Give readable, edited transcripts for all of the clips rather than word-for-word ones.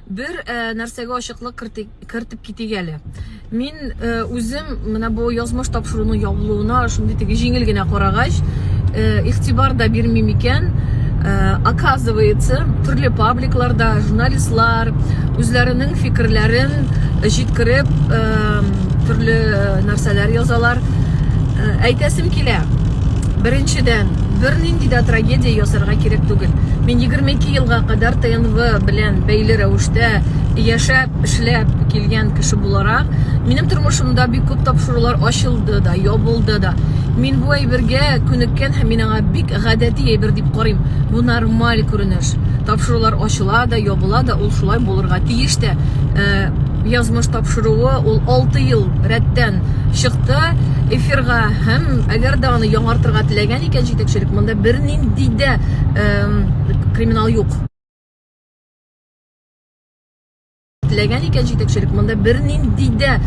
Бер нәрсәгә ачыклык кертеп китик әле. Мин үзем менә бу язмыш тапшыруның ябылуына шундый теге җиңел генә карагач, игътибар да бирмим икән. Оказывается, төрле пабликларда журналистлар үзләренең фикерләрен җиткереп, төрле нәрсәләр язалар. Әйтәсем килә. Беренчедән, бернинди дә трагедия ясарга кирәк түгел. Мин 22 елга кадәр ТНВ белән бәйле рәвештә яшәп, эшләп килгән кеше буларак, минем тормышымда бик күп тапшырулар ачылды да, ябылды да. Мин бу әйбергә күнеккән һәм мин аңа бик гадәти әйбер дип карыйм. Бу нормаль күренеш. Тапшырулар ачыла да, ябыла да, ул шулай булырга тиеш тә. Язмыш тапшыруы ул 6 ел рәттән чыкты эфирга һәм әгәр дә аны яңартырга теләгән икән җитәкчелек, монда бернинди дә криминал юк. Теләгән икән җитәкчелек, монда бернинди дә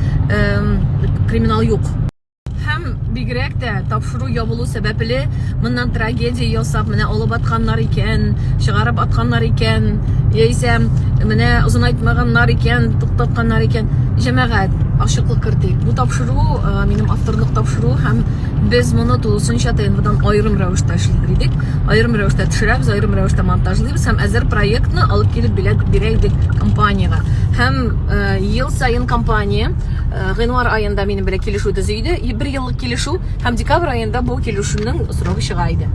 криминал юк. Һәм бигрәк тә тапшыру ябылу сәбәпле моннан трагедия ясап, менә алып атканнар икән, чыгарып атканнар икән, яисә менә озын айтмаганнар икән, туктатканнар икән. Җәмәгать, ачыклык кертик. Бу тапшыру минем авторлык тапшыру һәм без моны тулысынча ТНВдан аерым рәвештә эшлибез идек. Аерым рәвештә төшерәбез, аерым рәвештә монтажлыйбыз һәм әзер проектны алып килеп бирә идек компанияга. Һәм ел сайын компания гыйнвар аенда минем белән килешү төзиде. 1 еллык килешү һәм декабрь аенда бу килешүнең срогы чыга иде.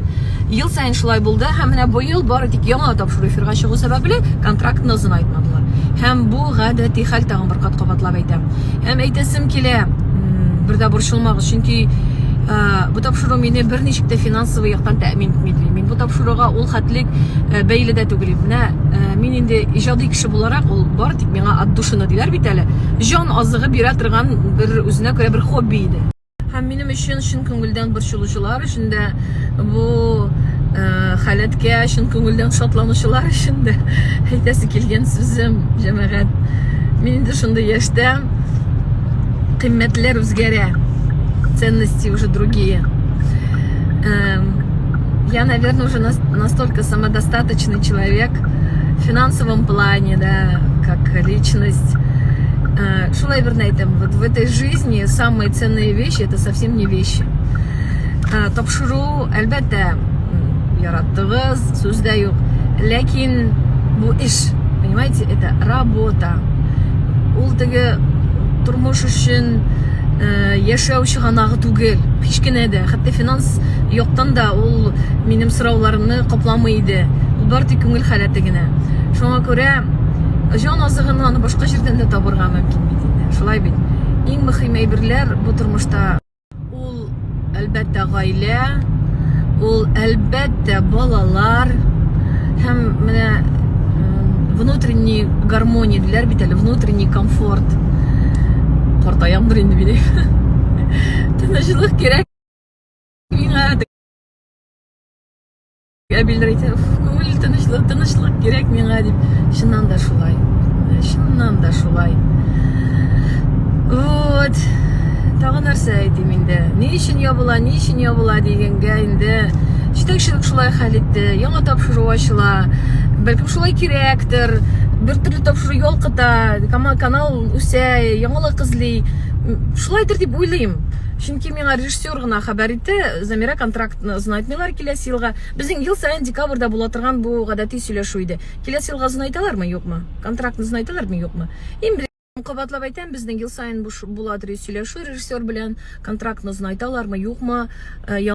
Ел сайын шулай булды һәм менә бу ел бары тик яңа тапшыру эфирга чыгу сәбәпле контрактны озынайтмадылар. Һәм бу гадәти хәл, тагын бер кат кабатлап әйтәм. Һәм әйтәсем килә, бер дә борчылмагыз, чөнки бу тапшыру мине берничек тә финансовый яктан тәэмин итми. Мин бу тапшыруга ул хәтлек бәйле дә түгел. Менә мин инде иҗади кеше буларак, ул бары тик миңа от душына диләр бит әле. Җан азыгы бирә торган бер үзенә күрә бер хобби иде. Һәм минем өчен чын күңелдән борчылучылар өчен дә, бу халәткә чын күңелдән шатланучылар өчен дә әйтәсе килгән сүзем, җәмәгать. Мин инде шундый яшьтә, кыйммәтләр үзгәрә, ценности уже другие. Я, наверное, уже настолько самодостаточный человек в финансовом плане, да, как личность. Шулай бер әйтәм, вот в этой жизни самые ценные вещи — это совсем не вещи. Тапшыру, әлбәттә, яраттыгыз, сүздә юк. Ләкин бу эш, понимаете, это работа. Ул теге тормыш өчен яшәү чыганагы түгел. Һич кенә дә, хәтта финанс яктан да ул минем сорауларымны капламый иде. Ул бары тик күңел халәте генә. Шуңа күрә җан азыгын аны башка җирдән дә табырга мөмкин бит инде. Шулай бит. Иң мөһим әйберләр бу тормышта ул әлбәттә гаилә, ул әлбәттә балалар һәм менә внутренний гармония диләр бит әле, внутренний комфорт. Картаямдыр инде биде. Тынычлык кирәк миңа. Әбилдер әйтә, күңел тынычлык кирәк миңа дип. Чыннан да шулай. Чыннан да шулай. Вот. Тагын нәрсә әйтим инде. Ни өчен ябыла дигәнгә инде җитәкчелек шулай хәл итте. Яңа тапшыру ачыла. Бәлкем шулай кирәктер. Бер төрле тапшыру ялкыта, канал үсә, яңалык эзли. Шулайдыр дип уйлыйм. Чөнки миңа режиссер гына хәбәр итте, Замира контрактны озынайтмыйлар киләсе елга. Безнең ел сайын декабрьдә була торган бу гадәти сөйләшү иде. Киләсе елга озынайталармы, юкмы? Контрактны озынайталармы, юкмы? Кабатлап әйтәм, безнең ел сайын була торган сөйләшү режиссер белән контрактны озынайталармы, юкмы?